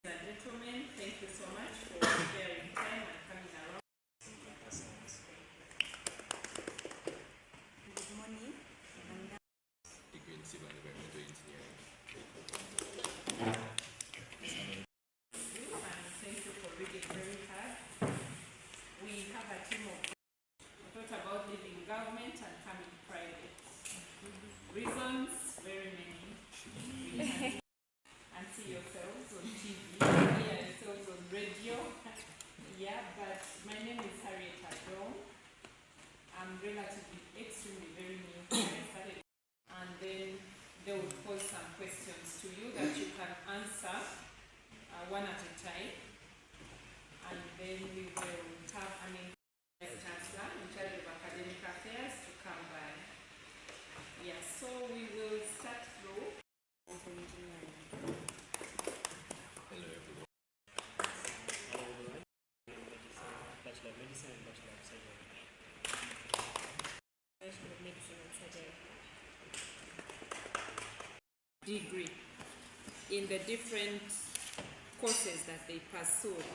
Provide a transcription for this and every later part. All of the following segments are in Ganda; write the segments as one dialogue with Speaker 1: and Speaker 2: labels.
Speaker 1: And gentlemen, thank you so much for sparing time and coming around.
Speaker 2: Good morning.
Speaker 3: Degree in civil and environmental engineering.
Speaker 1: And thank you for reading very hard. We have a team of thought about leaving government and coming private. Reasons, very many. We can and see yourselves on TV, hear yourselves on radio. Yeah, but my name is Harriet Adon. I'm relatively extremely very new when I started. And then they will pose some questions to you that you can answer one at a time. And then we will have an chancellor in charge of academic affairs to come by. Yeah, so we will start through.
Speaker 3: Hello everyone.
Speaker 4: Bachelor of Medicine and Bachelor of Surgery. Bachelor of Medicine and Surgery.
Speaker 1: Degree in the different courses that they pursued,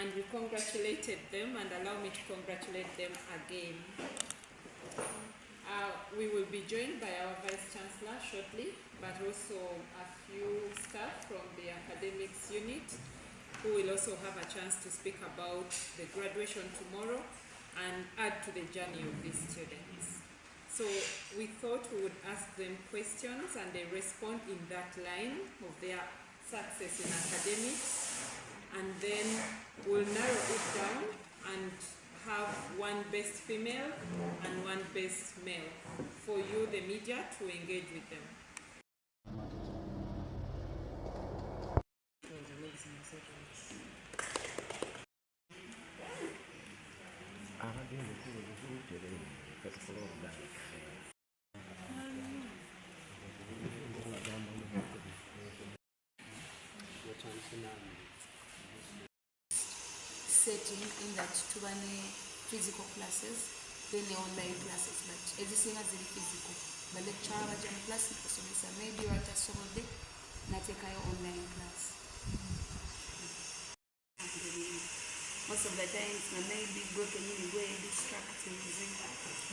Speaker 1: and we congratulated them and allow me to congratulate them again. We will be joined by our Vice Chancellor shortly, but also a few staff from the academics unit who will also have a chance to speak about the graduation tomorrow and add to the journey of these students. So we thought we would ask them questions and they respond in that line of their success in academics, and then we'll narrow it down and have one best female and one best male for you, the media, to engage with them.
Speaker 2: Setting in that to run physical classes, then the online classes, but everything has very physical. The lecturer was in class, so maybe you are just so good, not take your online class. Most of the times, I may be broken in a way distracting,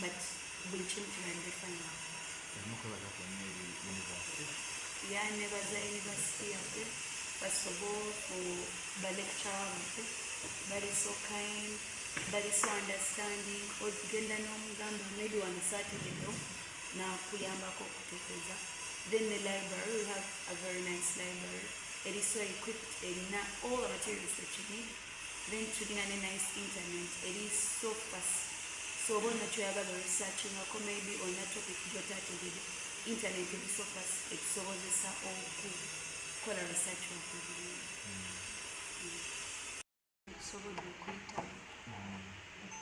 Speaker 2: but we'll change and define. Yeah, I never was at university. First of all, for the lecturer, that is so kind, that is so understanding. Ogenda n'omugamba maybe on a Saturday though, now kuyambako okutegeeza. Then the library, we have a very nice library. It is so equipped, all the materials that you need. Then tulina a nice internet. It is so fast. So when you have a researching or maybe on a topic gy'otategedde, internet is so fast. Ekisobozesa okukola research wakubiri. Sobola okuyita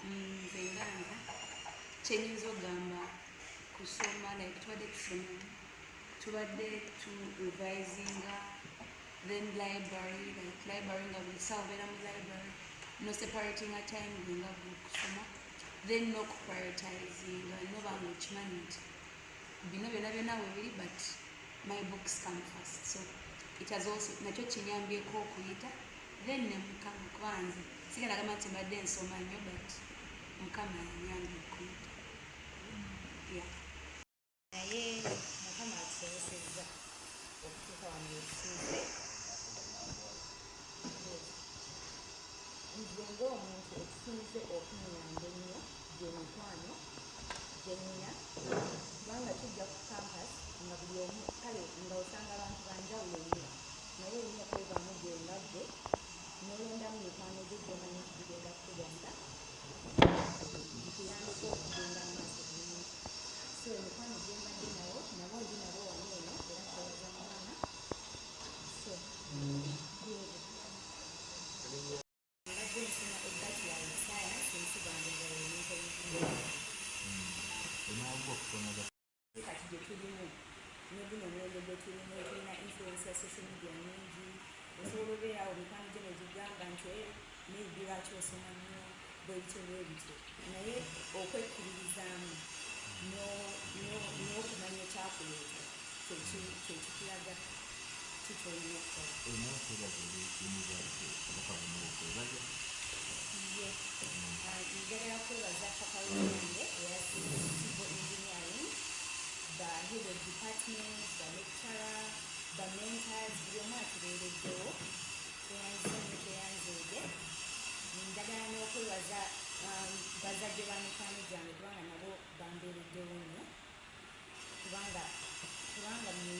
Speaker 2: nze nganga kyenyinza ogamba kusoma, like tubadde tu revisinga, then library nga buli ssaawa obeera mu library, no separating a time nga kusoma, then n'okuprioritizinga noba nga okimanyi nti bino byonna byonna weebiri, but my books come first. So it has also nakyo kinyambyeko okuyita, then ne Mukama kuba nze sigenda gamba nti mbadde nsoma nnyo, but Mukama yanyambye okuyita.
Speaker 4: Naye Mukama atusobozesezza okutuuka wano wetutuuse. Nze ng'omuntu ekisinze okunyamba ennyo gye mikwano gye nnina, kubanga tujja ku campus nga buli omu kale nga osanga abantu banjawulo nnyo, naye olina okwevaamu gye ngadde n'olondamu mikwano gye gy'omanyi kugenda kukuyamba gikuyambeko okugenda mu maaso bulungi. So emikwano gye mbadde nabo ndi nabo wano eno era nkowaza mwana. So mbadde nsoma ebbachelor of science ensigange kati gye tulimu ne guno omulembe gwe tulimu tulina influence ya social media nyingi, osobola obeerawo mikwano gye negigamba nti maybe lwaki osoma nnyo bwebityo bwebityo, naye okwekkiririzaamu n'okumanya ekyakuleeta kyekikulaga
Speaker 2: kikyolina okukola. Njagala kwebaza papa wange eyasize civil engineering, the head of department, the lecturer, the mentors, buli omu atubeereddewo teyanzemu teyanzeege. Njagala n'okwebaza bazadde ba mikwano gyange kubanga nabo bambeereddewo nnyo kubanga mu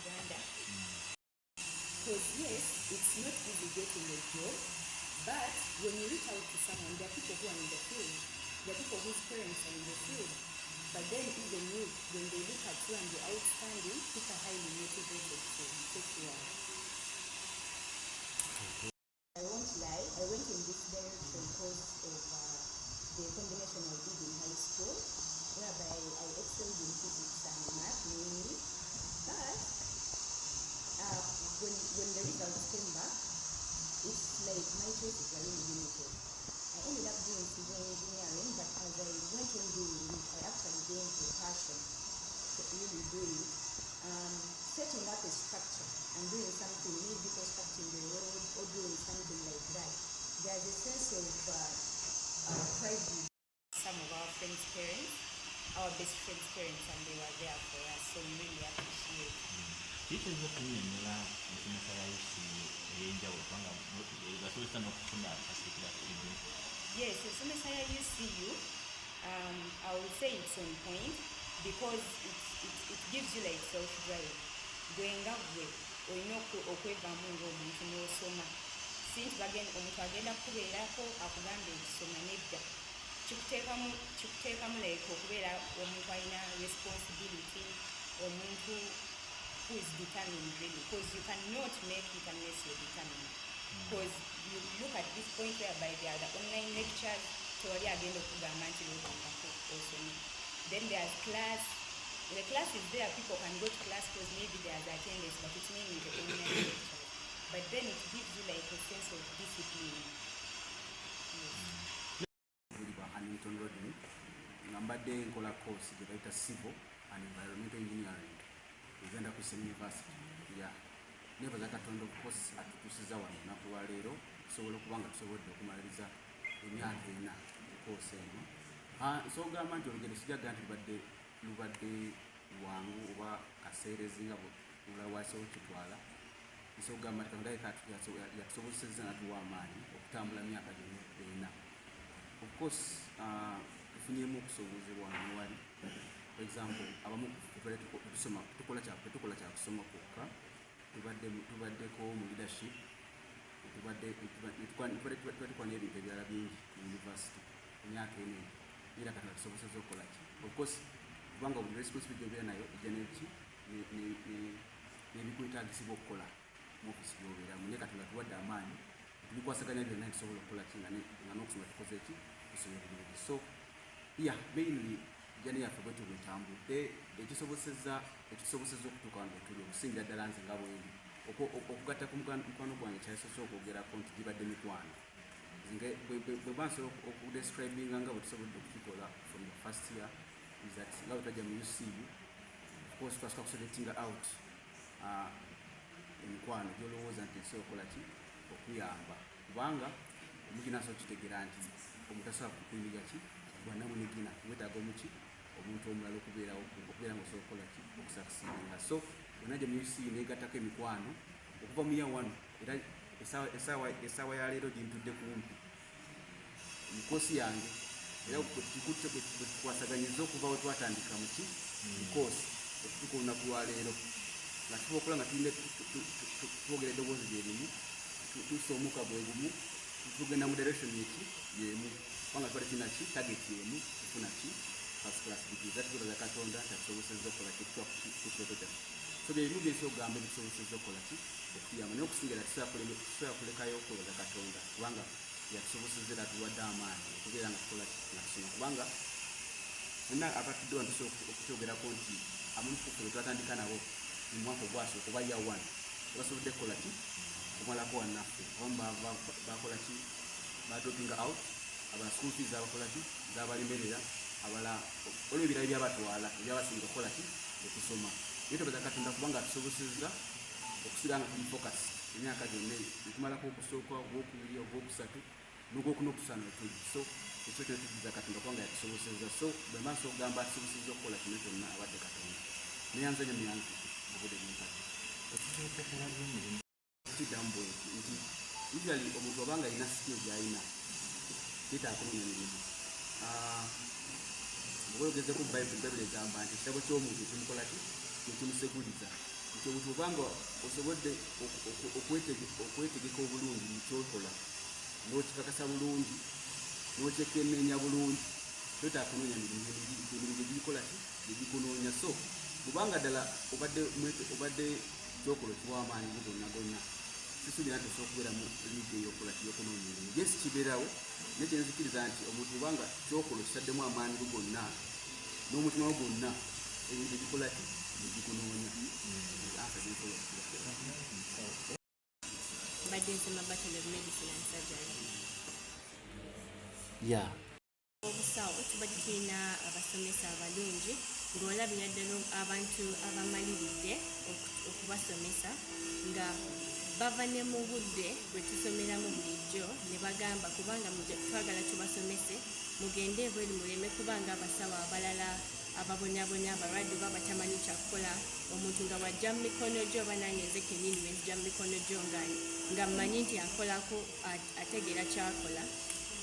Speaker 2: Uganda. Because yes, it's not easy getting a job, but when you reach out to someone, there are people who are in the field, there are people whose parents are in the field, but then even you, when they look at you and you're outstanding, people are highly motivated to take you on. I won't lie, I went in this direction because of the combination I did in high school, whereby I excelled in physics and math mainly, but when the results came back, it's like my choices were really limited. I ended up doing civil engineering, but as I went on doing it, I actually gained a passion to really do it. Setting up a structure and doing something, maybe constructing the road or doing something like that, there's a sense of pride with some of our friends' parents, our best friends' parents, and they were there for us, so we really appreciate it.
Speaker 5: Kiteze kunyonyola ensomesa ya UCU ey'enjawulo kubanga basobozesa n'okufuna akasikira kibu.
Speaker 2: Yes, ensomesa ya UCU, I would say it's on point because it gives you like self-drive. Gwenga gwe olina okwevaamu ng'omuntu n'osoma. Sinti omuntu agenda kukubeerako akugambe nti soma nedda. Kikuteekamu like okubeera omuntu alina responsibility, omuntu who is determined really, because you cannot make it unless you're determined. Because you look at this point whereby there are the online lectures, tewali agenda okugamba nti lwogambako osome. Then there's class. The class is there, people can go to class because maybe there's attendance, but it's mainly the online lectures. But then it gives you like a sense of discipline.
Speaker 6: Hamilton Road, ngambadde nkola course gye bayita civil and environmental engineering Uganda University. Nebaza Katonda of course atutusiza wano naku lwa leero tusobola okuba nga tusobodde okumaliriza emyaka ena course eno. So ogamba nti olugendo sijaga nti lubadde lwangu oba kaseerezi nga bulawase okitwala. So ogamba nti Katonda yatusobozesezza natuwa amaanyi okutambula myaka ena. Of course, tufunyemu okusobozebwa wano wali. For example, abamu tukola kya kusoma kwokka, tubaddeko mu leadership, tubaddeko n'ebintu ebirala bingi mu university emyaka eno era Katonda tusobozesezza okukola ki. Of course, kubanga buli responsibility gy'obeera nayo ejja n'eki n'ebikwetaagisibwa okukola mu ofisi gy'obeeramu. Naye Katonda tuwadde amaanyi tubikwasaganya byonna tusobola okukola ki nga n'okusoma tukoze ki tusomera bulungi. So mainly jani yaffe bwe tubitambudde ekisobosezza okutuuka wano tuli okusingira ddala nze nga bwendi okugatta ku mukwano gwange kyasoose okwogerako nti gibadde mikwano bwe bansobola okudescribinga nga bwe tusobodde okukikola from the first year is that nga bwe twajja mu UCU of course twasooka kuselectinga out emikwano gyolowooza nti esobola okukola ki okuyamba kubanga omuginaso okitegeera nti omuntu asobola kukuyimirira ki bwannamunigina wetaaga omuki omuntu omulala okubeera nga osobola okukola ki okusakisinga. So onajja mu UCU neegattako emikwano okuva mu year 1 era essaawa ya leero gintudde kumpi mu koosi yange era kikutte bwe tukwasaganyizza okuva we twatandika muki mu koosi okutuuka olunaku lwa leero nga tusobola okukola nga twogera eddoboozi lyerimu tusoomuka bwe gumu tugenda mu direction yemu kubanga twali tulina ki target yemu kufuna ki first class degree zatugobaza Katonda tatusobosezza okukola ki kukirooto kyaffe. So byebimu byensi ogamba ebitusobosezza okukola ki okutuyamba naye okusingira tusobola kulekayo okwebaza Katonda kubanga yatusobosezza era tuwadde amaanyi okubeera nga tukola ki nga tusoma kubanga fenna abatudde wano tusobola okutyogerako nti abamu ku ffe twatandika nabo mu mwaka ogwasooka oba year 1 basobodde kukola ki okumalako wannaffe abamu bakola ki badropinga out abala school fees abakola ki zabalemerera abala olwo ebirala byabatwala ebyabasinga okukola ki okusoma Yeebaza Katonda kubanga atusobosezza okusigala nga tuli focus emyaka gyonna etumalako okusooka ogwokubiri ogwokusatu n'ogwokuna okusana wetuli. So ekyo kyona tujuliza Katonda kubanga yatusobosezza. So bwe maaso okugamba atusobosezza okukola kino kyonna abadde Katonda neyanze nyo muyanzi obudde bumukati kiddamu bwe nti usually omuntu obanga alina skill gy'alina yeetaaga kunoonya mirimu. Bw'oyogeze ku Bayibuli egamba nti ekitabo ky'omuntu ekimukola ki ekimuseguliza nti omuntu obanga osobodde okwetegeka obulungi mu kyokola n'okikakasa bulungi n'okyekenneenya bulungi toyetaaga kunoonya mirimu gyegikola ki gyegikunoonya. So bubanga ddala obadde kyokola kiwamaanyi gonna gonna sisuubira nti osobola okubeeramu liiga eyokola kiyokunoonya emirimu. Yes kibeerawo naye kyenzikiriza nti omuntu obanga kyokola okitaddemu amaanyi go gonna n'omutima gwo gwonna ebintu egikola ki egikunoonya.
Speaker 7: Badde nsoma Bachelor of Medicine and Surgery.
Speaker 6: Yeah.
Speaker 7: Obusawo tubadde tulina abasomesa abalungi ng'olabira ddala abantu abamaliridde okubasomesa nga bava ne mu budde bwe tusomeramu bulijjo ne bagamba kubanga twagala tubasomese mugende ebweru muleme kubanga abasawo abalala ababonyabonya abalwadde oba batamanyi kyakukola omuntu nga wajja mu mikono gyo oba nange nze kenini wenzija mu mikono gyo nga mmanyi nti akolako ategeera kyakola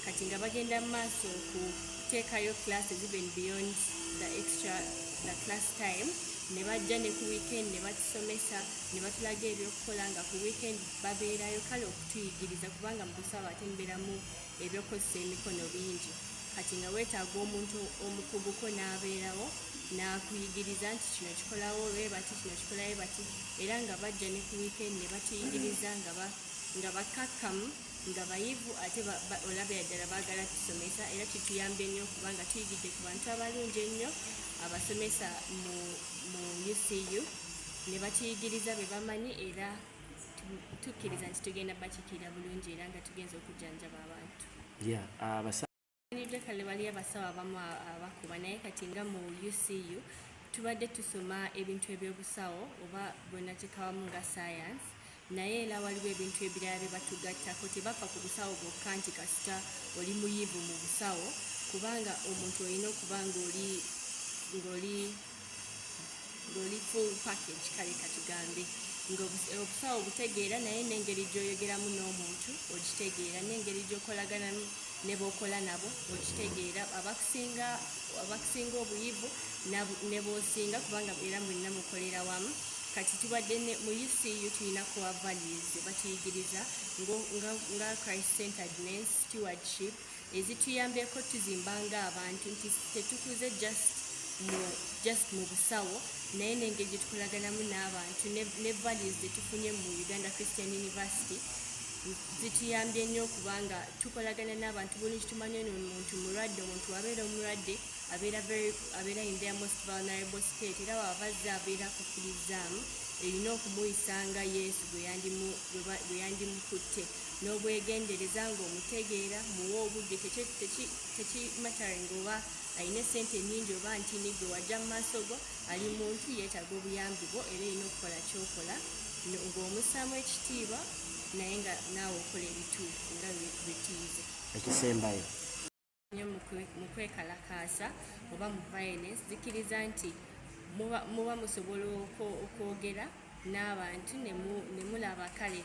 Speaker 7: kati nga bagenda mu maaso okuteekayo classes even beyond the class time ne bajja ne ku weekend ne batusomesa ne batulaga ebyokukola nga ku weekend babeerayo kale okutuyigiriza kubanga mu busawo ate mubeeramu ebyokukozesa emikono bingi kati nga weetaaga omuntu omukuguko n'abeerawo n'akuyigiriza nti kino kikolawo webati kino kikolawo bati era nga bajja ne ku weekend ne batuyigiriza nga bakakkamu nga bayivu ate olabira ddala baagala tusomesa era kituyambye nnyo kubanga tuyigidde ku bantu abalungi ennyo abasomesa mu UCU ne batuyigiriza be bamanyi era tukkiriza nti tugenda bakikira bulungi era nga tugenza okujjanjaba abantu. Kale wali abasawo abamu abakuba naye kati nga mu UCU tubadde tusoma ebintu ebyobusawo oba bwenakikawamu nga science naye era waliwo ebintu ebirala bye batugattako tebafa ku busawo bwokka nti kasita oli muyivu mu busawo kubanga omuntu olina okuba ng'oli full package kale katugambe obusawo butegeera naye n'engeri gy'oyogeramu n'omuntu ogitegeera n'engeri gy'okolaganamu ne b'okola nabo okitegeera abakusinga obuyivu ne b'osinga kubanga era mwenna mukolera wamu kati tubadde mu UCU tulina core values batuyigiriza nga Christ-centeredness, stewardship ezituyambyeko tuzimbanga abantu nti tetukuze just mu busawo naye n'engeri gyetukolaganamu n'abantu ne values zetufunye mu Uganda Christian University zituyambye nnyo kubanga tukolagana n'abantu bulungi tumanye omuntu mulwadde omuntu wabeera omulwadde abeera in their most vulnerable state era wabazze abeera kukirizaamu erina okumuyisanga Yesu bwe yandimukutte n'obwegendereza ng'omutegeera muwa obudde tekimataringa oba alina sente nnyingi oba ntini gwe wajja mu maaso go ali muntu yeetaaga obuyambi bwo era erina okukola kyokola ng'omussaamu ekitiibwa naye nga naawe okola ebituufu nga bitiize
Speaker 8: ekisembayo
Speaker 7: nyo mu kwekalakaasa oba mu violence zikiriza nti muba musobola okwogera n'abantu ne mulaba kale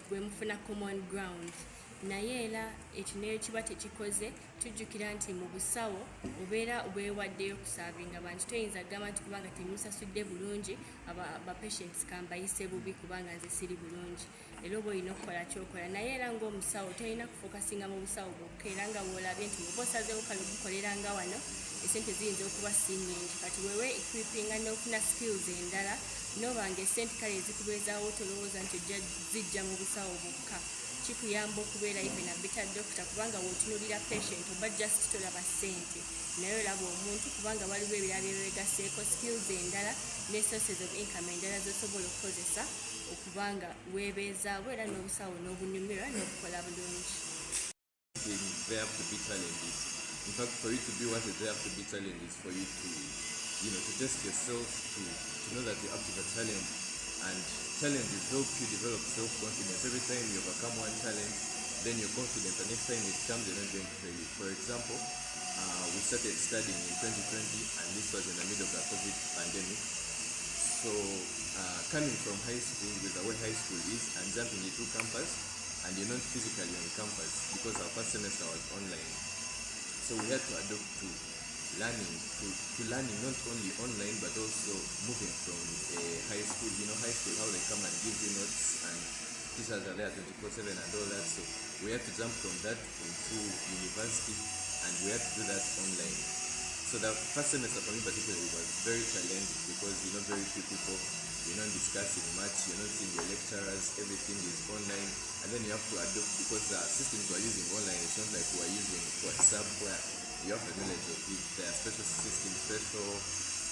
Speaker 7: bwe mufuna common ground naye era ekyo neyo kiba tekikoze tujjukira nti mu busawo obeera bwewaddeyo kusaavinga abantu toyinza kugamba nti kubanga temusasudde bulungi abapatients kambayise bubi kubanga nze siri bulungi era oba olina okukola kyokola naye era ng'omusawo tolina kufokasinga mu busawo bwokka era nga bw'olabye nti oba osazeewo kale ogukoleranga wano esente ziyinza okuba si nnyingi kati wewe equipinga n'ofuna skills endala n'obanga esente kale ezikubeezaawo tolowooza nti ojja zijja mu busawo bwokka kikuyamba okubeera even a better doctor kubanga wootunulira patient oba just tolaba ssente naye olaba omuntu kubanga waliwo ebirala byewegaseeko skills endala ne sources of income endala zosobola okukozesa okubanga weebeezaawo era n'obusawo n'obunyumirwa n'okukola bulungi.
Speaker 3: They have to be challenges. In fact, for you to be what is there have to be challenges for you to to test yourself, to know that you're up to the challenge. And challenges help you develop self-confidence. Every time you overcome one challenge, then you're confident the next time it comes, you're not going to fail it. For example, we started studying in 2020, and this was in the middle of the COVID pandemic. So coming from high school, with the way high school is, and jumping into campus, and you're not physically on campus because our first semester was online. So we had to adapt to learning not only online but also moving from high school. High school, how they come and give you notes and teachers are there 24/7 and all that. So we had to jump from that into university, and we had to do that online. So the first semester for me particularly was very challenging because very few people, you're not discussing much, you're not seeing your lecturers, everything is online, and then you have to adopt because the systems we're using online, it's not like we're using WhatsApp where you have the knowledge of it. There are special systems, special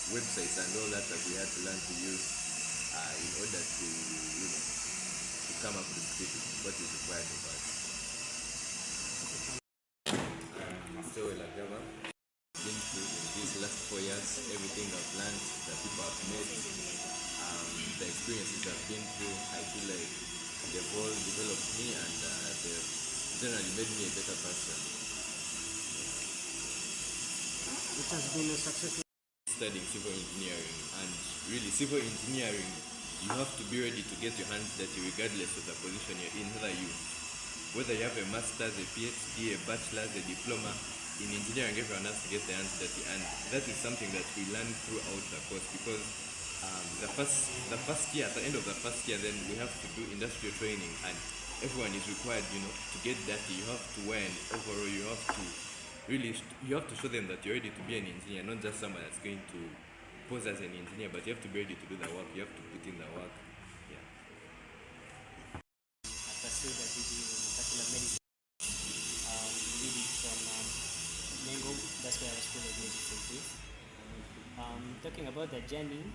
Speaker 3: websites and all that we had to learn to use in order to come up with what is required of us. So like been through in these last 4 years, everything I've learned, the people I've met, the experiences I've been through, I feel like they've all developed me, and they've generally made me a better person.
Speaker 8: It has been a successful
Speaker 3: Studying civil engineering, and really civil engineering, you have to be ready to get your hands dirty regardless of the position you're in, whether you have a master's, a PhD, a bachelor's, a diploma. In engineering, everyone has to get their hands dirty, and that is something that we learn throughout the course because the first year, at the end of the first year, then we have to do industrial training, and everyone is required, to get dirty. You have to wear an overall. You have to show them that you're ready to be an engineer, not just someone that's going to pose as an engineer, but you have to be ready to do the work. You have to put in the work. Yeah.
Speaker 9: I pursued a degree in molecular medicine. Did it from Mengo. That's where I was full of medicine. Talking about the journey,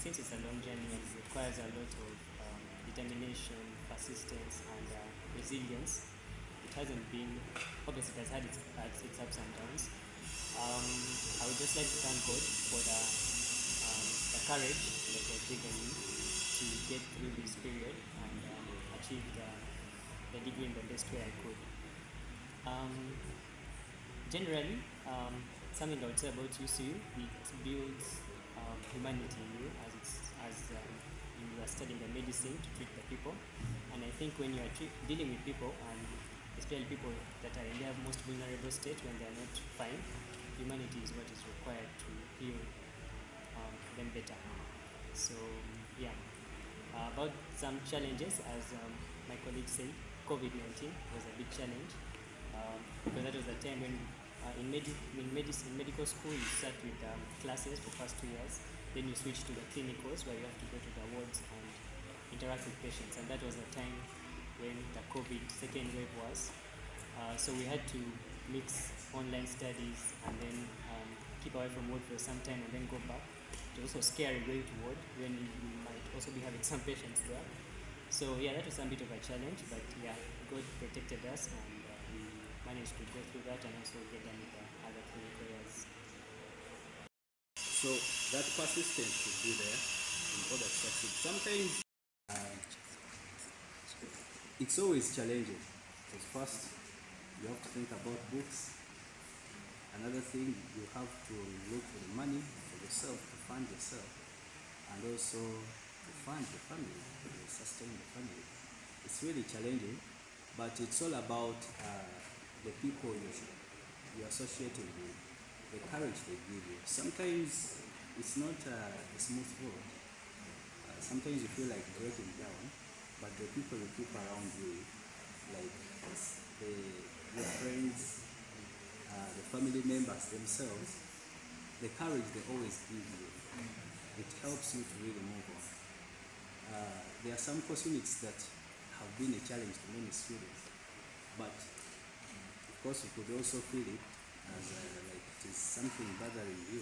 Speaker 9: since it's a long journey and it requires a lot of determination, persistence, and resilience, it hasn't been, obviously it has had its ups and downs. I would just like to thank God for the courage that He has given me to get through this period and achieve the degree in the best way I could. Generally, something I would say about UCU, it builds humanity in you as you are studying the medicine to treat the people. And I think when you are dealing with people, and especially people that are in their most vulnerable state when they are not fine, humanity is what is required to heal them better. So yeah, about some challenges, as my colleague said, COVID-19 was a big challenge because that was the time when in medical school you start with classes the first 2 years, then you switch to the clinicals where you have to go to the wards and interact with patients, and that was the time when the COVID second wave was. So we had to mix online studies and then keep away from ward for some time and then go back. It was also scary going to ward when you might also be having some patients there. So yeah, that was a bit of a challenge, but yeah, God protected us and we managed to go through that and also get done with the other clinical years.
Speaker 6: So that persistence should be there in order to succeed. Sometimes it's always challenging because first you have to think about books. Another thing, you have to look for the money for yourself, to fund yourself, and also to fund the family, to sustain the family. It's really challenging, but it's all about the people you're associated with, the courage they give you. Sometimes it's not a smooth road. Sometimes you feel like breaking down, but the people you keep around you, like your friends, the family members themselves, the courage they always give you, it helps you to really move on. There are some course units that have been a challenge to many students, but of course you could also feel it as like it is something bothering you.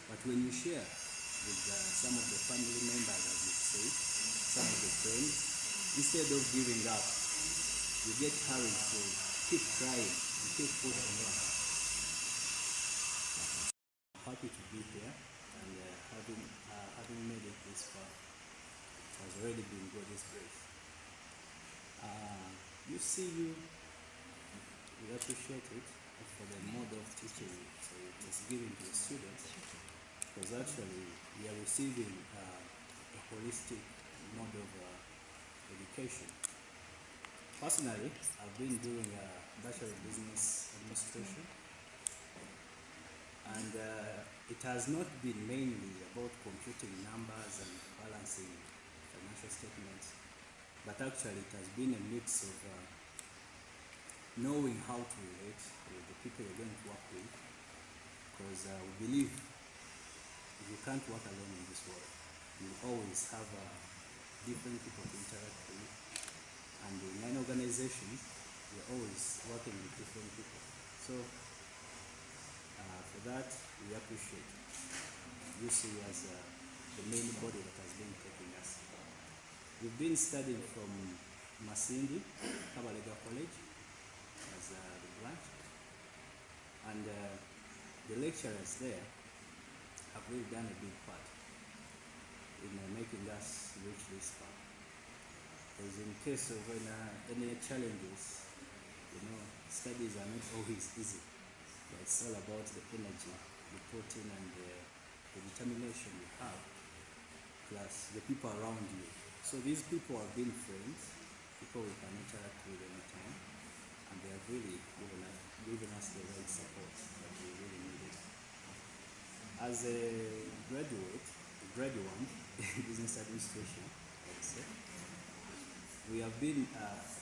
Speaker 6: But when you share with some of the family members, as you say, some of the friends, instead of giving up, you get courage to keep trying, to keep pushing on. Happy to be here. and having made it this far, it has already been God's grace. UCU, we appreciate it for the mode of teaching it is given to the students, because actually we are receiving a holistic mode of education. Personally, I've been doing a Bachelor of Business Administration, and it has not been mainly about computing numbers and balancing financial statements, but actually it has been a mix of knowing how to relate with the people you're going to work with, because we believe you can't work alone in this world. You always have different people to interact with, and in an organization, you're always working with different people. So for that, we appreciate UC as the main body that has been taking us. We've been studying from Masindi, Kabalega College, as the branch, and the lecturers there have really done a big part in making us reach this far. Because in case of any challenges, studies are not always easy, but it's all about the energy you put in and the determination you have, plus the people around you. So these people have been friends, people we can interact with anytime, and they have really given us the right support that we really needed. As a graduate in business administration, I would say, we have been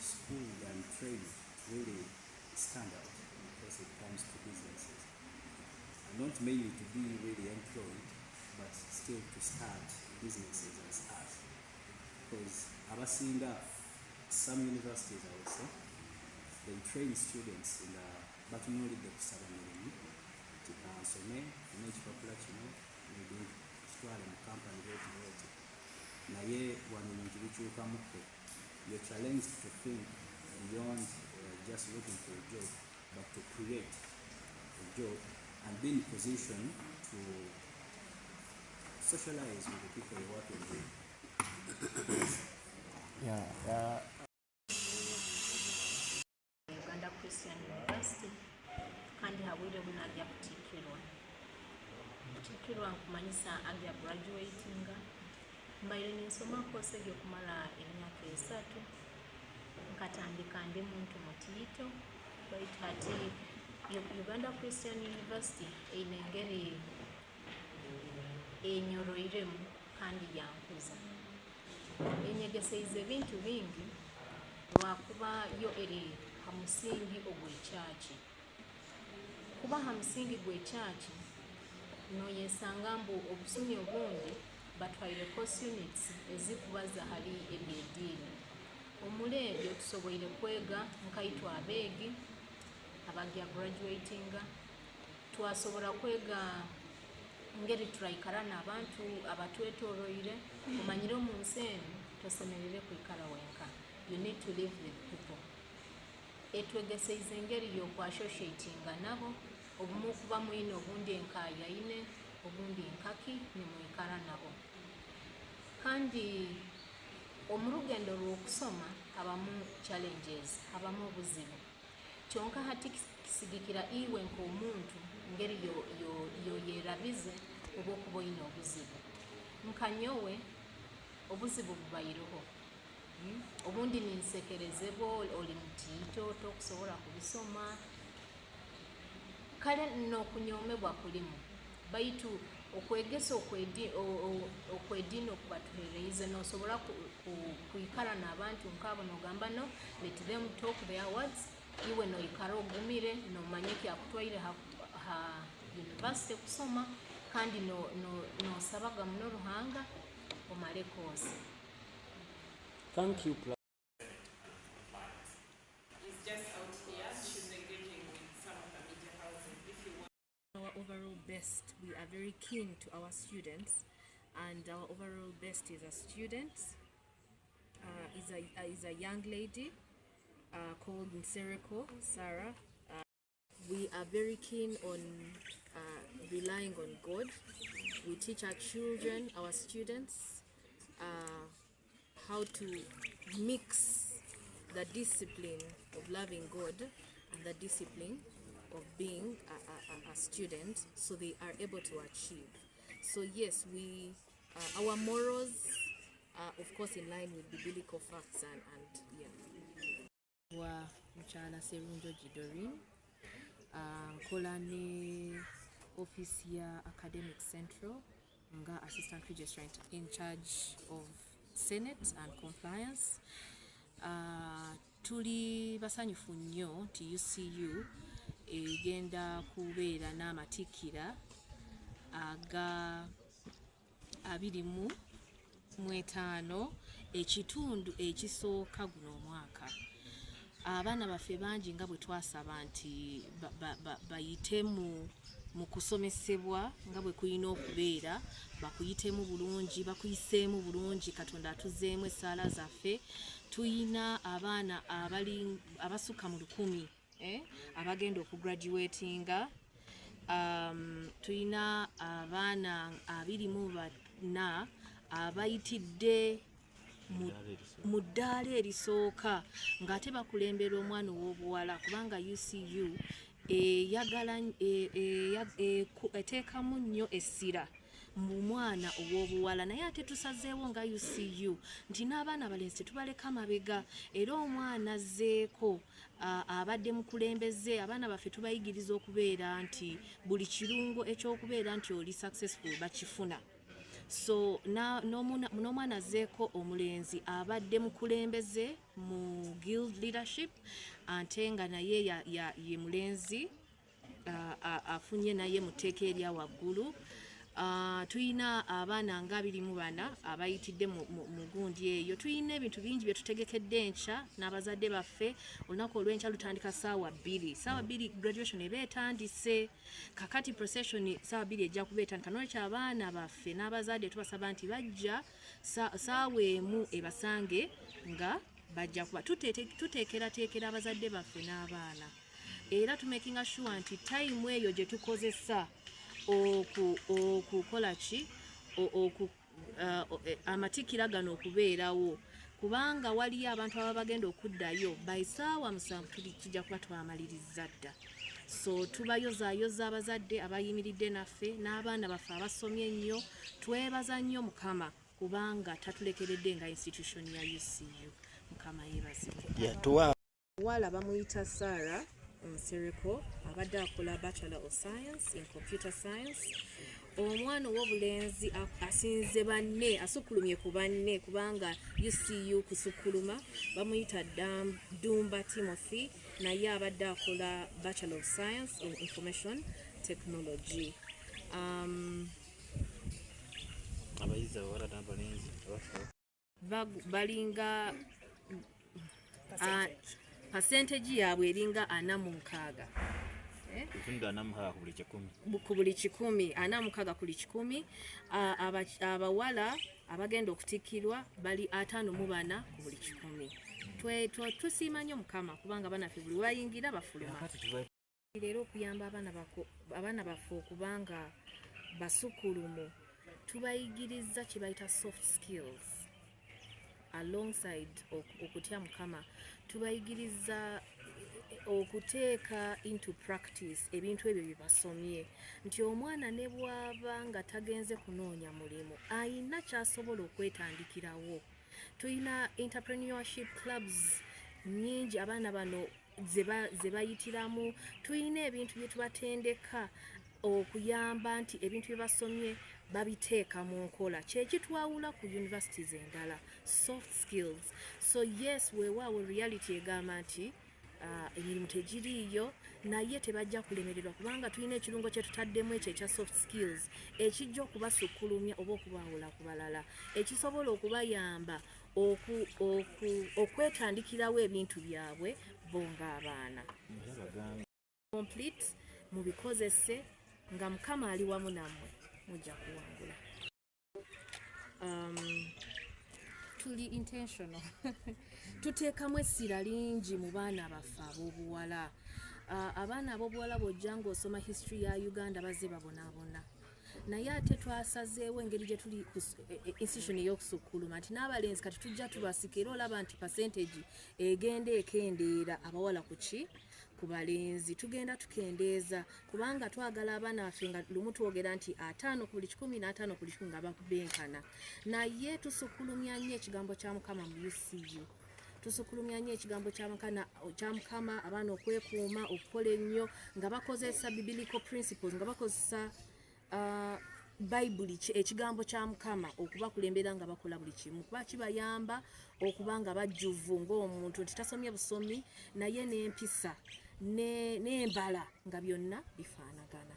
Speaker 6: schooled and trained to really stand out as it comes to businesses. And not mainly to be really employed, but still to start businesses as us. Because Abasinga, some universities, I would say, they train students in the batunuli de kusaba mirimu tikansome n'ekipapula kino maybe kitwale mu kampani bweti naye wano ebintu bikyukamuko. You're challenged to think beyond just looking for a job, but to create a job and be in position to socialize with the people you're working with.
Speaker 4: Uganda Christian University kandi habwire buno agya kutikkirwa nkumanyisa agya graduatinga mbaire ninsoma koose gy'okumala emyaka 3 nkatandika ndi muntu mutiito baitu hati Uganda Christian University eine engeri enyoroiremu kandi yankuza enyegeseize ebintu bingi lwakuba yo eri hamusingi ogw'ekyaki kuba hamusingi gw'ekyaki noyesanga mbu obusumi obundi batwaire course units ezikubaza hali ebyeddiini omuli ebyo tusoboire kwega nkaitwa abeegi abagya graduatinga twasobola kwega ngeri turaikara n'abantu abatwetoroire omanyire omu nsi eno tosemerere kwikara wenka, you need to live with people. Etwegeseize engeri y'okwasociatinga nabo obumu kuba mwine obundi enkayaine obundi nkaki nimwikara nabo kandi omurugendo lw'okusoma habamu challenges habamu obuzibu kyonka hati kisigikira iwe nk'omuntu ngeri yoyerabize oba okuba oyine obuzibu nkanyowe obuzibu bubaireho obundi ninsekerezebwa oli mutiito tokusobola kubisoma kale n'okunyoomebwa kulimu baitu okwegesa okwediini okubatuhereize nosobola kwikara n'abantu nk'abo nogamba no let them talk their words iwe noikara ogumire nomanye kyakutwaire ha university kusoma kandi nosabaga muno Ruhanga omale koose.
Speaker 8: Thank you.
Speaker 1: It's just out here, she's engaging with some of the media houses. If you want
Speaker 10: our overall best, we are very keen to our students, and our overall best is a student, is a young lady called Nsereko Sarah. We are very keen on relying on God We teach our children, our students, how to mix the discipline of loving God and the discipline of being a student, so they are able to achieve. So yes, we our morals are of course in line with biblical facts and yeah. Wa mchala Serunjo Jidorin, nkola ne office ya Academic Central nga assistant registrant in charge of Senate and compliance. Tuli basanyufu nnyo nti UCU egenda kubeera n'amatikkira aga 25 ekitundu ekisooka guno omwaka. Abaana baffe bangi nga bwe twasaba nti bayite mu kusomesebwa nga bwe kulina okubeera, bakuyitemu bulungi, bakuyiseemu bulungi, Katonda atuzeemu essaala zaffe. Tuyina abaana abasukka mu 1,000 abagenda okugraduatinga. Tuyina abaana 24 abayitidde mu ddaala erisooka ng'ate bakulembera omwana ow'obuwala, kubanga UCU eteekamu nnyo essira mu mwana ow'obuwala, naye ate tusazeewo nga UCU nti n'abaana abalenzi tetubaleka mabega, era omwana azzeeko abadde mukulembeze. Abaana baffe tubayigiriza okubeera nti buli kirungo ekyokubeera nti oli successful bakifuna. So n'omwana azzeeko omulenzi abadde mukulembeze mu guild leadership, ate nga naye ye mulenzi afunye naye mu tteeka erya waggulu. Tuyina abaana nga 24 abayitidde mu gundi eyo. Tuyina ebintu bingi bye tutegekedde enkya n'abazadde baffe. Olunaku olw'enkya lutandika ssaawa 2. Ssaawa 2 graduation eba etandise. Kakati procession ssaawa 2 ejja kuba etandika. N'olwekyo abaana baffe n'abazadde tubasaba nti bajja ssaawa emu ebasange nga bajja kuba. Tuteekerateekera abazadde baffe n'abaana, era tumakinga sure nti time eyo gye tukozesa okukola ki amatikkira gano okubeerawo, kubanga waliyo abantu ababa bagenda okuddayo by ssaawa 7 tujja kuba twamaliriza dda. So tubayozaayoza abazadde abayimiridde naffe n'abaana baffe abasomye ennyo. Twebaza nnyo Mukama kubanga tatulekeredde nga institution ya UCU. Mukama yeebazibwe. Wala bamuyita Sarah Nsereko, abadde akola Bachelor of Science in Computer Science. Omwana ow'obulenzi asinze banne, asukulumye ku banne kubanga UCU kusukuluma, bamuyita Dumba Timothy, naye abadde akola Bachelor of Science in Information Technology.
Speaker 5: Abayizi abawala n'abalenzi
Speaker 10: balinga percentage yaabwe eringa 46. Ku buli 100, 46 ku buli 100. Abawala abagenda okutikkirwa bali 54 ku buli 100. Tusiima nnyo Mukama kubanga banaffe buli bayingira bafuluma. Leero okuyamba abaana baffe okubanga basukulumu, tubayigiriza kye bayita soft skills. Alongside okutya Mukama, tubayigiriza okuteeka into practice ebintu ebyo bye basomye, nti omwana ne bw'aba nga tagenze kunoonya mulimu ayina ky'asobola okwetandikirawo. Tuyina entrepreneurship clubs nnyingi abaana bano ze bayitiramu. Tuyina ebintu bye tubatendeka okuyamba nti ebintu bye basomye babiteeka mu nkola, kyekitwawula ku universities endala, soft skills. So yes, weewaawo reality egamba nti emirimu tegiriiyo, naye tebajja kulemererwa kubanga tulina ekirungo kye tutaddemu ekyo ekya soft skills ekijja okubasukkulumya oba okubaawula ku balala, ekisobola okubayamba okwetandikirawo ebintu byabwe bo ng'abaana. Complete mubikozese nga Mukama ali wamu nammwe, mujja kuwangula. Tuli intentional. Tuteekamu essira lingi mu baana baffe ab'obuwala. Abaana ab'obuwala bw'ojja ng'osoma history ya Uganda bazze babonaabona. naye ate twasazeewo engeri gye tuli institution ey'okusukkuluma nti n'abalenzi kati tujja tubasika era olaba nti percentage egenda ekendeera abawala ku balenzi tugenda tukendeeza kubanga twagala abaana baffe nga lumu twogera nti 5 ku buli 10 n'5 ku buli 10 nga bakubenkana naye tusukkulumya nnyo ekigambo kya Mukama mu UCU tusukkulumya nnyo ekigambo kya Mukama abaana okwekuuma okukola ennyo nga bakozesa biblical principles nga bakozesa bayibuli ekigambo kya Mukama okubakulembera nga bakola buli kimu kuba kibayamba okuba nga bajjuvu ng'omuntu nti tasomye busomi naye n'empisa n'embala nga byonna bifaanagana.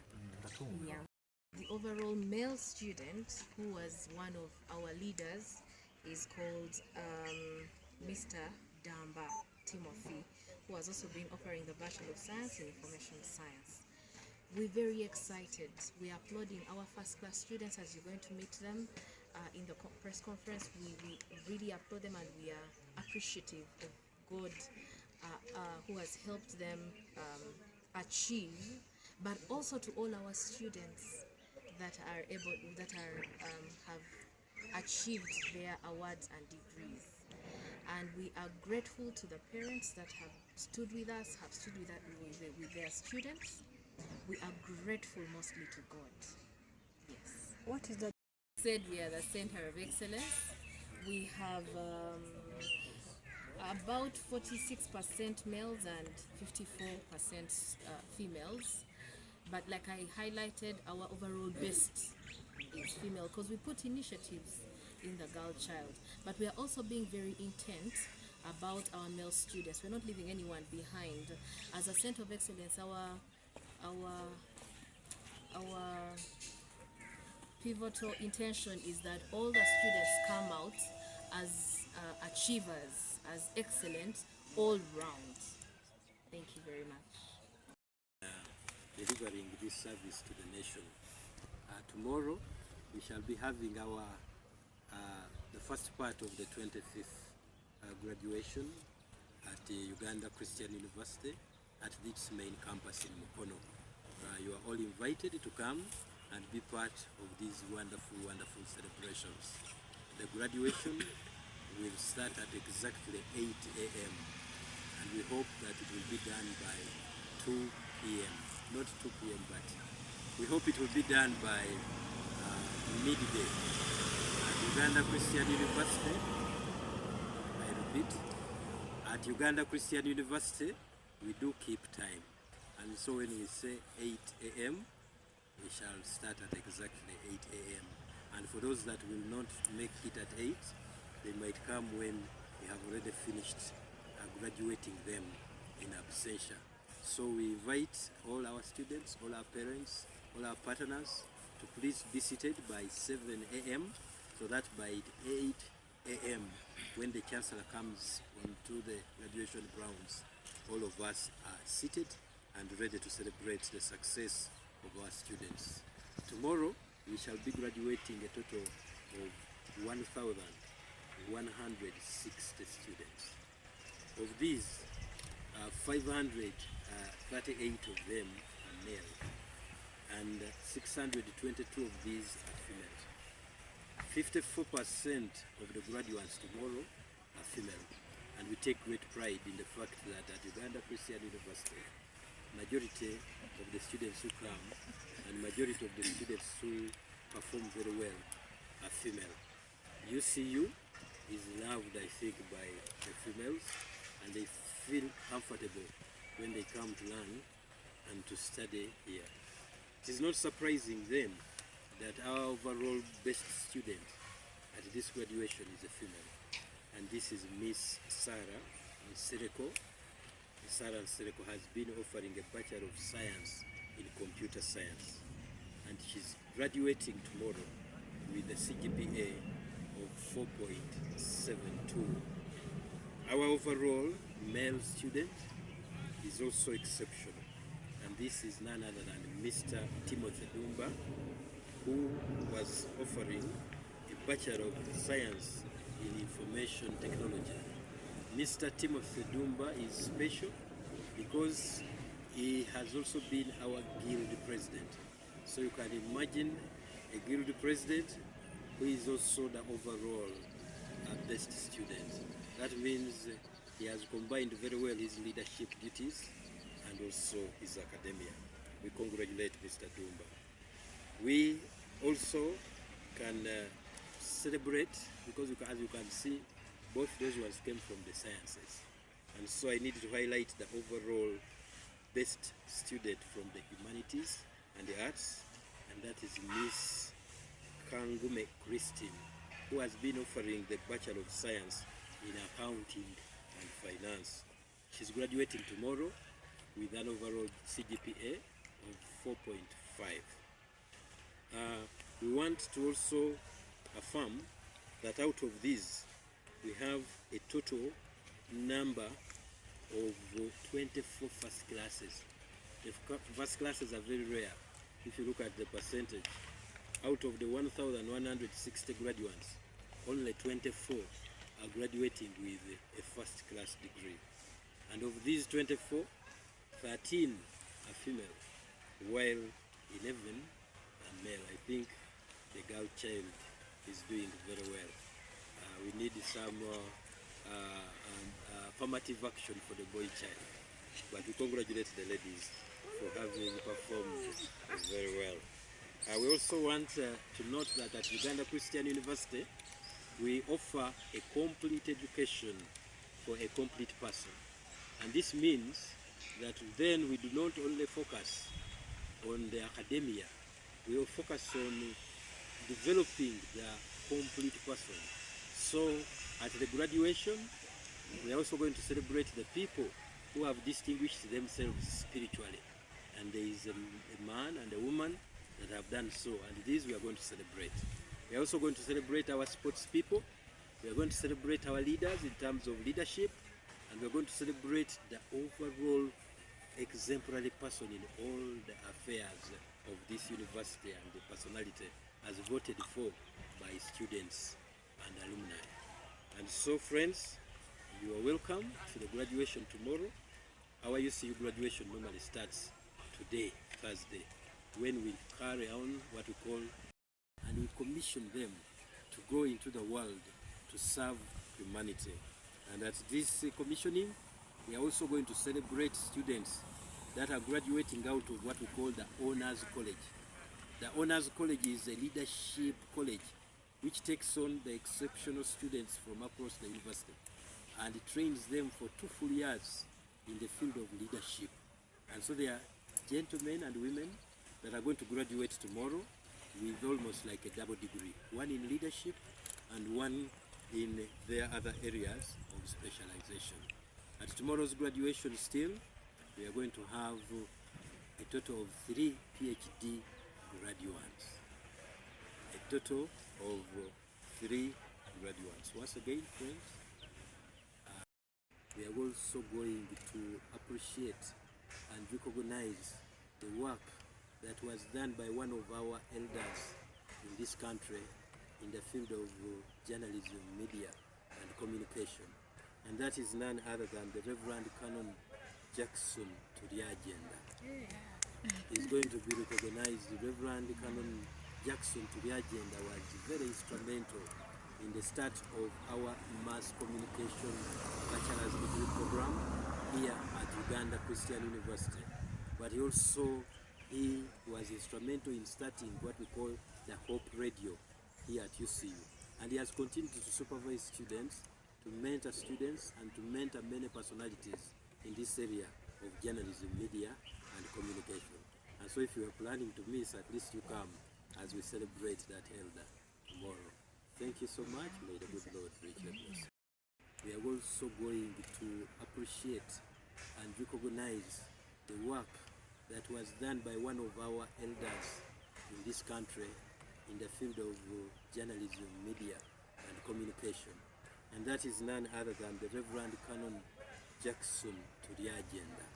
Speaker 10: Yeah.
Speaker 11: The overall male student who was one of our leaders is called Mr. Damba Timothy, who has also been offering the Bachelor of Science in Information Science. We're very excited. We are applauding our first class students as you're going to meet them in the press conference. We really applaud them and we are appreciative of God who has helped them achieve, but also to all our students that have achieved their awards and degrees. And we are grateful to the parents that have stood with us, have stood with their students. We are grateful mostly to God. Yes.
Speaker 10: What is that?
Speaker 11: Said we are the Center of Excellence. We have about 46% males and 54% females. But like I highlighted, our overall best is female because we put initiatives in the girl child. But we are also being very intent about our male students. We're not leaving anyone behind. As a Center of Excellence, our pivotal intention is that all the students come out as achievers, as excellent all round. Thank you very much.
Speaker 12: Delivering this service to the nation. Tomorrow we shall be having the first part of the 25th graduation at the Uganda Christian University at its main campus in Mukono. You are all invited to come and be part of these wonderful, wonderful celebrations. The graduation will start at exactly 8 a.m. and we hope that it will be done by 2 p.m. Not 2 p.m. but we hope it will be done by midday at Uganda Christian University. I repeat, at Uganda Christian University we do keep time, and so when we say 8 a.m. we shall start at exactly 8 a.m. and for those that will not make it at 8, they might come when we have already finished graduating them in absentia. So we invite all our students, all our parents, all our partners to please be seated by 7 a.m. so that by 8 a.m. when the Chancellor comes onto the graduation grounds, all of us are seated and ready to celebrate the success of our students. Tomorrow we shall be graduating a total of 1,160 students. Of these, 538 of them are male and 622 of these are female. 54% of the graduates tomorrow are female, and we take great pride in the fact that at Uganda Christian University, majority of the students who come and majority of the students who perform very well are female. UCU is loved, I think, by the females, and they feel comfortable when they come to learn and to study here. It is not surprising then that our overall best student at this graduation is a female, and this is Miss Sarah Nsereko. Sarah Nsereko has been offering a Bachelor of Science in Computer Science, and she's graduating tomorrow with a CGPA of 4.72. Our overall male student is also exceptional, and this is none other than Mr. Timothy Dumba, who was offering a Bachelor of Science in Information Technology. Mr. Timothy Dumba is special because he has also been our guild president. So you can imagine a guild president who is also the overall best student. That means he has combined very well his leadership duties and also his academia. We congratulate Mr. Dumba. We also can celebrate, because as you can see, both those ones came from the sciences. And so I need to highlight the overall best student from the humanities and the arts, and that is Miss Kangume Christine, who has been offering the Bachelor of Science in Accounting and Finance. She's graduating tomorrow with an overall CGPA of 4.5. We want to also affirm that out of these, we have a total number of 24 first classes. The first classes are very rare if you look at the percentage. Out of the 1,160 graduates, only 24 are graduating with a first class degree. And of these 24, 13 are female, while 11 are male. I think the girl child is doing very well. We need some affirmative action for the boy child. But we congratulate the ladies for having performed very well. We also want to note that at Uganda Christian University, we offer a complete education for a complete person. And this means that then we do not only focus on the academia, we will focus on developing the complete person. So at the graduation, we are also going to celebrate the people who have distinguished themselves spiritually. And there is a man and a woman that have done so, and these we are going to celebrate. We are also going to celebrate our sports people. We are going to celebrate our leaders in terms of leadership, and we are going to celebrate the overall exemplary person in all the affairs of this university and the personality as voted for by students and alumni. And so, friends, you are welcome to the graduation tomorrow. Our UCU graduation normally starts today, Thursday, when we carry on what we call, and we commission them to go into the world to serve humanity. And at this commissioning, we are also going to celebrate students that are graduating out of what we call the Honors College. The Honors College is a leadership college which takes on the exceptional students from across the university and trains them for 2 full years in the field of leadership. And so they are gentlemen and women that are going to graduate tomorrow with almost like a double degree, one in leadership and one in their other areas of specialization. At tomorrow's graduation still, we are going to have a total of 3 PhD graduates. A total of 3 graduates. Once again, friends, we are also going to appreciate and recognize the work that was done by one of our elders in this country in the field of journalism, media, and communication. And that is none other than the Reverend Canon Jackson Turiagenda. Is going to be recognized. The Reverend Canon Jackson Turiagenda was very instrumental in the start of our mass communication bachelor's degree program here at Uganda Christian University. But he was instrumental in starting what we call the Hope Radio here at UCU. And he has continued to supervise students, to mentor students, and to mentor many personalities in this area of journalism, media, and communication. And so if you are planning to miss, at least you come as we celebrate that elder tomorrow. Thank you so much. May the good Lord richly bless you. We are also going to appreciate and recognize the work that was done by one of our elders in this country in the field of journalism, media, and communication. And that is none other than the Reverend Canon Jackson Turiagenda.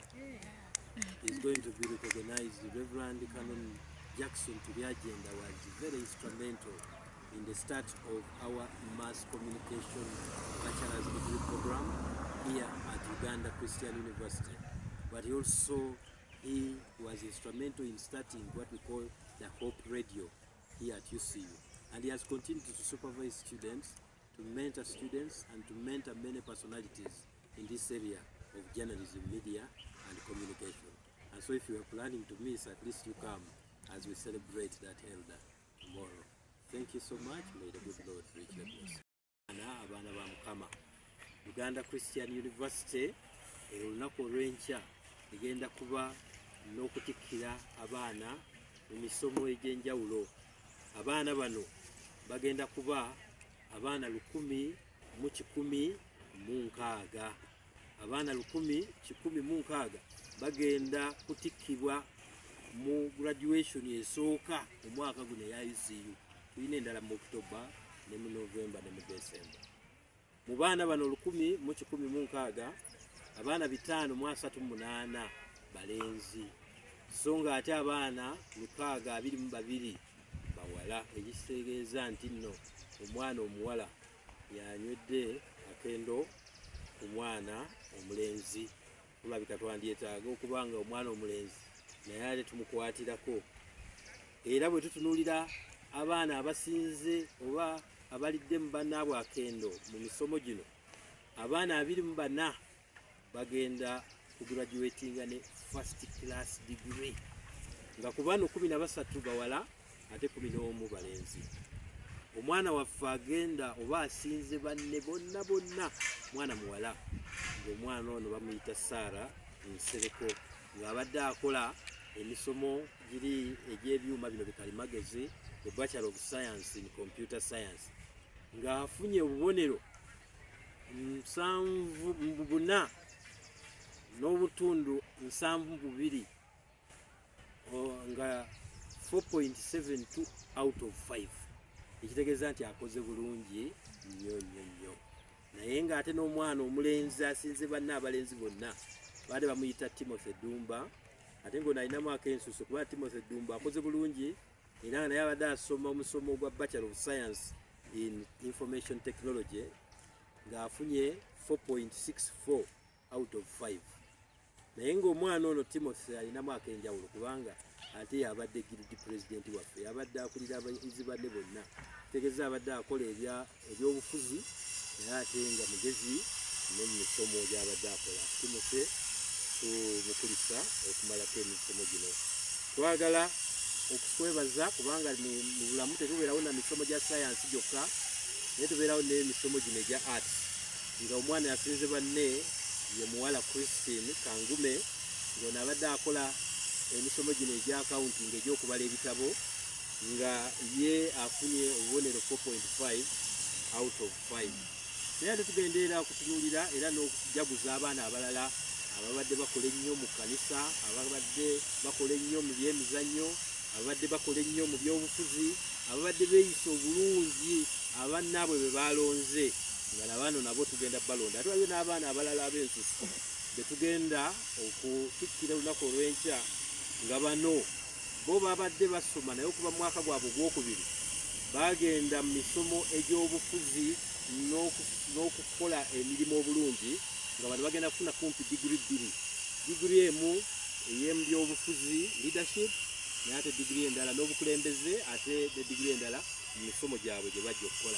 Speaker 12: Is going to be recognized. The Reverend Canon Jackson Turiagenda was very instrumental in the start of our mass communication bachelor's degree program here at Uganda Christian University. But he was instrumental in starting what we call the Hope Radio here at UCU. And he has continued to supervise students, to mentor students, and to mentor many personalities in this area of journalism, media, and communication. And so if you are planning to miss, at least you come as we celebrate that elder tomorrow. Thank you so much. May the good Lord richly bless you. Abaana ba Mukama. Uganda Christian University olunaku olw'enkya ligenda kuba n'okutikkira abaana mu misomo egy'enjawulo. Abaana bano bagenda kuba abaana 1,116. Abaana 1,116 bagenda kutikkibwa mu graduation esooka mu mwaka guno eya UCU. Tulina endala mu October ne mu November ne mu December. Mu baana bano 1,116 abaana 538 balenzi, so nga ate abaana 622 bawala, ekitegeeza nti nno omwana omuwala yanywedde akendo ku mwana omulenzi. Tulabika twandyetaaga okubanga omwana omulenzi naye ate tumukwatirako. Era bwe tutunuulira abaana abasinze oba abalidde mu bannaabwe akendo mu misomo gino, abaana 24 bagenda kugraduatinga ne first class degree, nga ku bano 13 bawala ate 11 balenzi. Omwana waffe agenda oba asinze banne bonna mwana muwala, ng'omwana ono bamuyita Saara Nsereko, ng'abadde akola emisomo giri egy'ebyuma bino bikalimagezi, the Bachelor of Science in Computer Science, ng'afunye obubonero 74 n'obutundu 72 nga 4.72 out of 5, ekitegeeza nti akoze bulungi nnyo. Naye ng'ate n'omwana omulenzi asinze banne abalenzi bonna baade bamuyita Timothy Dumba, ate ng'ono alinamu akensuso kuba Timothy Dumba akoze bulungi, era naye abadde asoma omusomo gwa Bachelor of Science in Information Technology ng'afunye 4.64 out of 5. Naye ng'omwana ono Timothy alinamu akenjawulo kubanga ate yabadde guild president waffe, yabadde akulira abayizi banne bonna, kitegeeza abadde akola ebyobufuzi naye ate nga mugezi ne mu misomo gy'abadde akola. Timothy tumukulisa okumalako emisomo gino. Twagala okukwebaza kubanga mu bulamu tetubeerawo na misomo gya science gyokka, naye tubeerawo n'emisomo gino egya arts, nga omwana yasinze banne ye muwala Christine Kangume, ng'ono abadde akola emisomo gino egya accounting egy'okubala ebitabo, nga ye afunye obubonero 4.5 out of 5. Naye ate tugenderera okutunuulira era n'okujaguza abaana abalala ababadde bakola ennyo mu kanisa, ababadde bakola ennyo mu byemizannyo, ababadde bakola ennyo mu byobufuzi, ababadde beeyisa obulungi abannaabwe be balonze, nga nabano nabo tugenda balonda. Ate waliyo n'abaana abalala ab'ensusu be tugenda okutikkira olunaku olw'enkya, nga bano bo babadde basoma naye okuva mu mwaka gwabwe ogwokubiri bagenda mu misomo egy'obufuzi n'okukola emirimu obulungi, nga bano bagenda kufuna kumpi digiri 2, digiri emu ey'emu by'obufuzi leadership, naye ate digiri endala n'obukulembeze, ate ne digiri endala mu misomo gyabwe gye bajja okukola.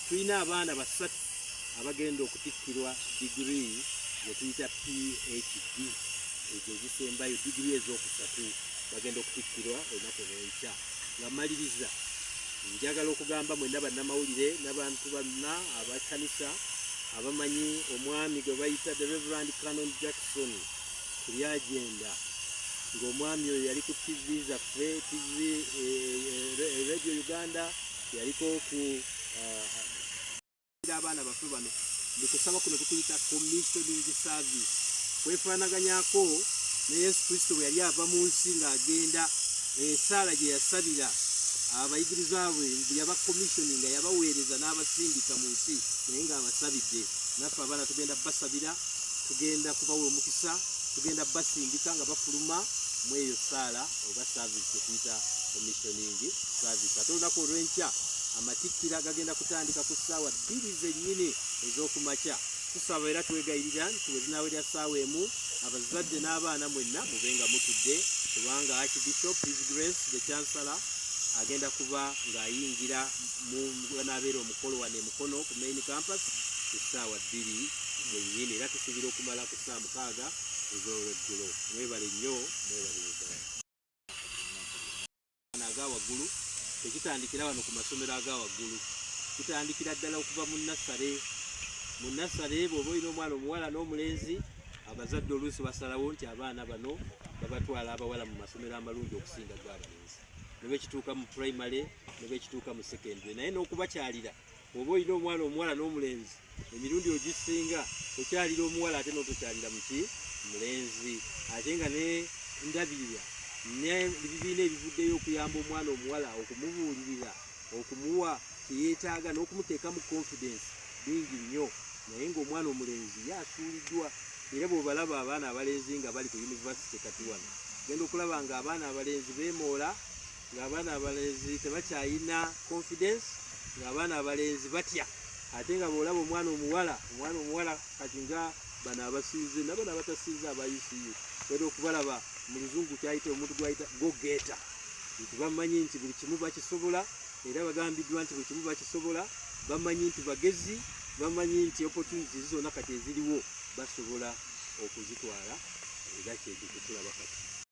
Speaker 12: Tulina abaana 3 abagenda okutikkirwa digiri gye tuyita PhD, ekyo ezisembayo digiri ez'okusatu bagenda okutikkirwa olunaku olw'enkya. Nga maliriza, njagala okugamba mwenna bannamawulire n'abantu bonna abakanisa abamanyi omwami gwe bayita the Reverend Canon Jackson ku lyagenda, ng'omwami oyo yali ku TV zaffe, TV Radio Uganda, yaliko ku abaana baffe bano ndikusaba kuno tukuyita commissioning service, kwefaanaganyako ne Yesu Kristo bwe yali ava mu nsi ng'agenda, esaala gye yasabira abayigiriza bwe yaba commissioning yabaweereza n'abasindika mu nsi naye ng'abasabidde. Naffe abaana tugenda basabira, tugenda kubawa omukisa, tugenda basindika nga bafuluma mu eyo saala oba service tuyita commissioning service. Ate olunaku olw'enkya amatikkira gagenda kutandika ku ssaawa 2 zennyini ez'okumakya. Tusaba era twegayirira nti bwe zinaawerya ssaawa emu abazadde n'abaana mwenna mubenga mutudde, kubanga Archbishop His Grace the Chancellor agenda kuba ng'ayingira banabeera omukolo wane mukono ku main campus essaawa 2 era tusuubira okumala ku saa 6 ez'olweggulo. Mwebale nnyo, mwebaliriza. Agawaggulu tekitandikira wano ku masomero agawaggulu, kitandikira ddala okuva mu nasale. Mu nasale bw'oba olina omwana omuwala n'omulenzi, abazadde oluusi basalawo nti abaana bano babatwala abawala mu masomero amalungi okusinga g'abalenzi, ne bwekituuka mu primary ne bwekituuka mu secondary. Naye n'okubakyalira, bw'oba olina omwana omuwala n'omulenzi, emirundi ogisinga okyalira omuwala ate n'otokyalira muki mulenzi. Ate nga ne ndabirira n'ebibiina ebivuddeyo okuyamba omwana omuwala, okumubuulirira, okumuwa kyeyeetaaga n'okumuteeka mu confidence bingi nnyo. Naye ng'omwana omulenzi yasuuliddwa. Era bw'obalaba abaana abalenzi nga bali ku yunivasite kati wano, genda okulaba ng'abaana abalenzi beemoola, ng'abaana abalenzi tebakyayina confidence, ng'abaana abalenzi batya. Ate nga bw'olaba omwana omuwala kati nga bano abasiize nabano abatasinze aba UCU, genda okubalaba mu luzungu kyayita omuntu gwayita go-getter, nti bamanyi nti buli kimu bakisobola, era bagambiddwa nti buli kimu bakisobola, bamanyi nti bagezi, bamanyi nti opportunities zonna kati eziriwo basobola okuzitwala. Era kyekyo tulaba kati.